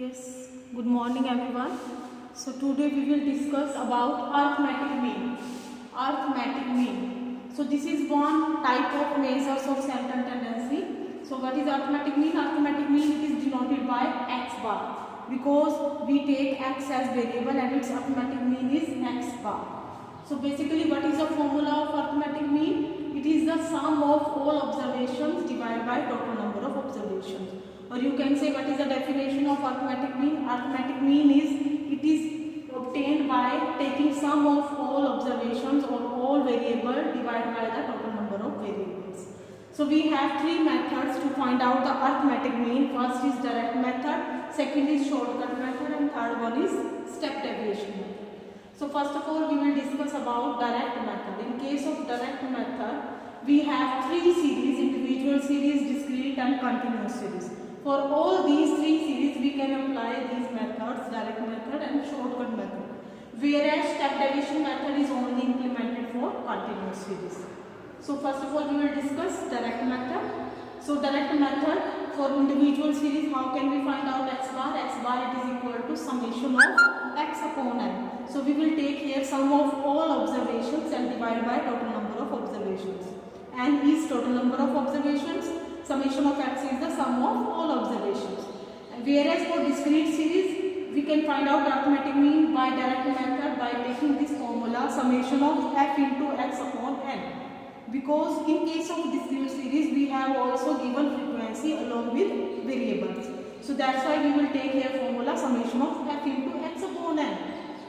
Yes, good morning everyone. So today we will discuss about arithmetic mean. Arithmetic mean. So this is one type of measures of central tendency. So what is arithmetic mean? Arithmetic mean it is denoted by x bar because we take x as variable and its arithmetic mean is x bar. So basically what is the formula of arithmetic mean? It is the sum of all observations divided by total number of observations. Or you can say what is the definition of arithmetic mean? Arithmetic mean is it is obtained by taking sum of all observations or all variables divided by the total number of variables. So we have three methods to find out the arithmetic mean. First is direct method, second is shortcut method, and third one is step deviation method. So first of all we will discuss about direct method. In case of direct method, we have three series: individual series, discrete and continuous series. For all these three series we can apply these methods, direct method and shortcut method, whereas step deviation method is only implemented for continuous series. So first of all we will discuss direct method. So direct method for individual series, how can we find out x bar? X bar it is equal to summation of x upon n. So we will take here sum of all observations and divide by total number of observations. N is total number of observations. Summation of x is the sum of all observations. And whereas for discrete series, we can find out arithmetic mean by direct method by taking this formula summation of f into x upon n. Because in case of discrete series, we have also given frequency along with variables. So that's why we will take here formula summation of f into x upon n.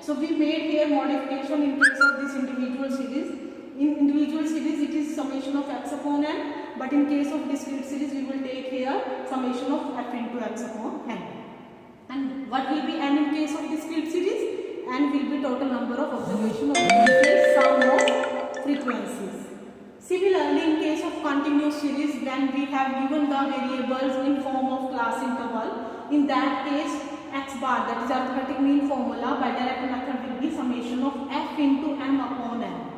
So we made here modification in case of this individual series. In individual series, it is summation of x upon n. But in case of discrete series, we will take here summation of f into x upon n. And what will be n in case of discrete series? N will be total number of observations of sum of frequencies. Similarly, in case of continuous series, when we have given the variables in form of class interval, in that case x bar, that is arithmetic mean formula by direct method, will be summation of f into m upon n.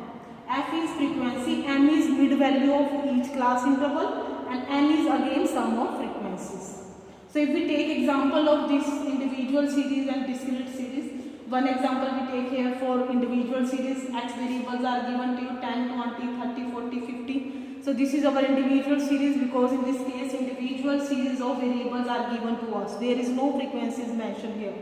F is frequency, m is mid value of each class interval, and n is again sum of frequencies. So if we take example of this individual series and discrete series, one example we take here for individual series, x variables are given to you 10, 20, 30, 40, 50. So this is our individual series because in this case individual series of variables are given to us. There is no frequencies mentioned here.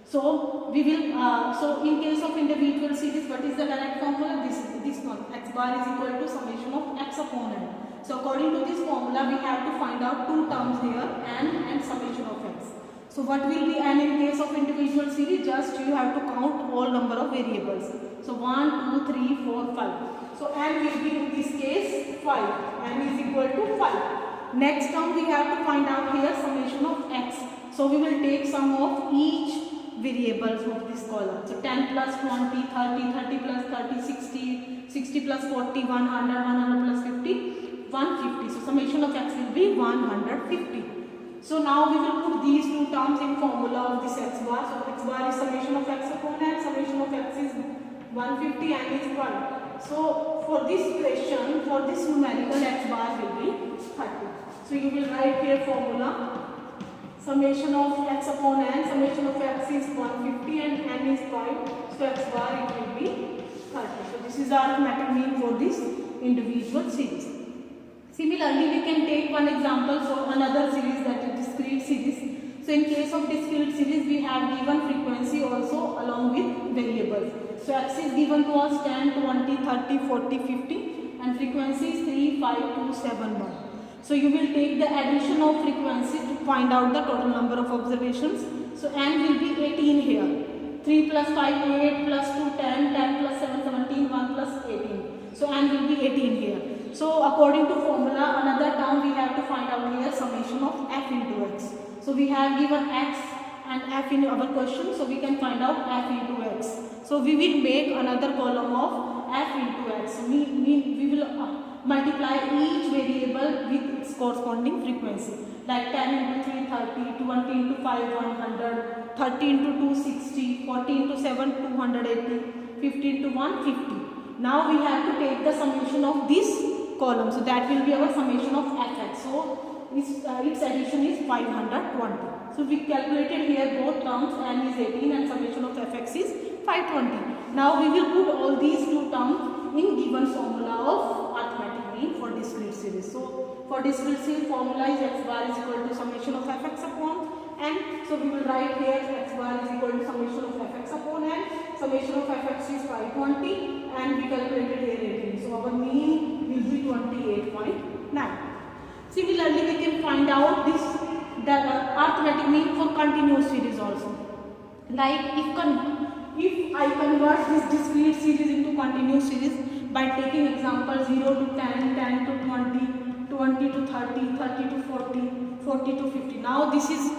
So we will, so in case of individual series, what is the direct formula? This one, x bar is equal to summation of x upon n. So according to this formula, we have to find out two terms here, n and summation of x. So what will be n in case of individual series? Just you have to count all number of variables. So 1, 2, 3, 4, 5. So n will be in this case 5. N is equal to 5. Next term we have to find out here summation of x. So we will take sum of each variables of this column. So 10 plus 20, 30, 30 plus 30, 60, 60 plus 40, 100, 100 plus 50, 150. So summation of x will be 150. So now we will put these two terms in formula of this x bar. So x bar is summation of x upon n, summation of x is 150 and is 1. So for this question, for this numerical x bar will be 30. So you will write here formula summation of x upon n, summation of x is 150 and n is 5. So x bar it will be 30. So this is the arithmetic mean for this individual series. Similarly, we can take one example for another series, that is discrete series. So in case of discrete series, we have given frequency also along with variables. So x is given to us 10, 20, 30, 40, 50 and frequency is 3, 5, 2, 7, 1. So you will take the addition of frequencies to find out the total number of observations. So n will be 18 here. 3 plus 5, 8 plus 2, 10, 10 plus 7, 17, 1 plus 18. So n will be 18 here. So according to formula, another term we have to find out here summation of f into x. So we have given x and f in our question. So we can find out f into x. So we will make another column of f into x. We will multiply each variable with its corresponding frequency, like 10 into 3 30, 20 into 5 100, 30 into 2 60, 40 into 7 280, 50 into 1 50. Now we have to take the summation of this column, so that will be our summation of fx. So its addition is 520. So we calculated here both terms, n is 18 and summation of fx is 520. Now we will put all these two terms in given formula of arithmetic mean for discrete series. So for discrete series, formula is x bar is equal to summation of fx upon n. So we will write here x bar is equal to summation of fx upon n. Summation of fx is 520 and we calculated here 18. So our mean will be 28.9. Similarly, we can find out this arithmetic mean for continuous series also. Like if I convert this discrete series into continuous series by taking example 0 to 10, 10 to 20, 20 to 30, 30 to 40, 40 to 50. Now this is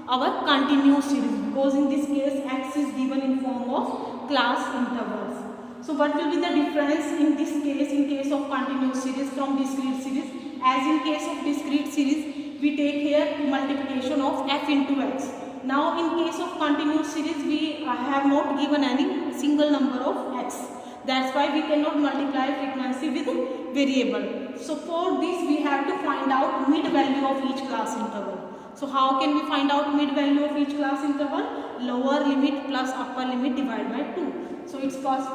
our continuous series because in this case x is given in form of class intervals. So what will be the difference in this case, in case of continuous series from discrete series? As in case of discrete series, we take here multiplication of f into x. Now in case of continuous series, we have not given any single number of x. That's why we cannot multiply frequency with variable. So for this we have to find out mid value of each class interval. So how can we find out mid value of each class interval? Lower limit plus upper limit divided by 2. So its first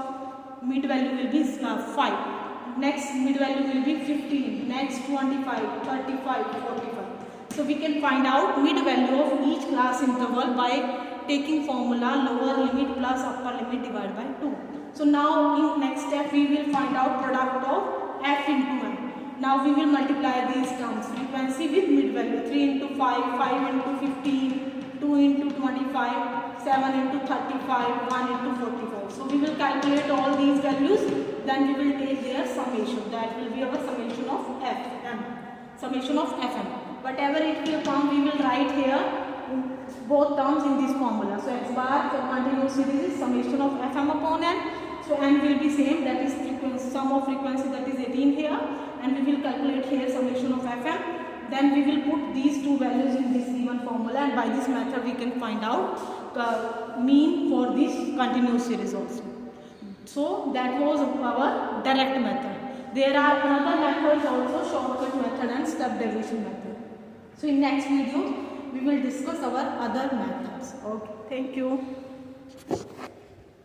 mid value will be 5. Next mid value will be 15. Next 25, 35, 45. So we can find out mid value of each class interval by taking formula lower limit plus upper limit divided by 2. So now in next step we will find out product of f into n. Now we will multiply these terms, frequency with mid value, 3 into 5, 5 into 15, 2 into 25, 7 into 35, 1 into 45. So we will calculate all these values, then we will take their summation. That will be our summation of fm. Summation of fm. Whatever it will come, we will write here both terms in this formula. So x bar for continuous series is summation of fm upon n. So n will be same, that is frequency, sum of frequency, that is 18 here, and we will calculate here summation of fm. Then we will put these two values in this given formula, and by this method we can find out the mean for this continuous series also. So that was our direct method. There are another methods also, shortcut method and step derivation method. So in next video we will discuss our other methods. Okay, thank you.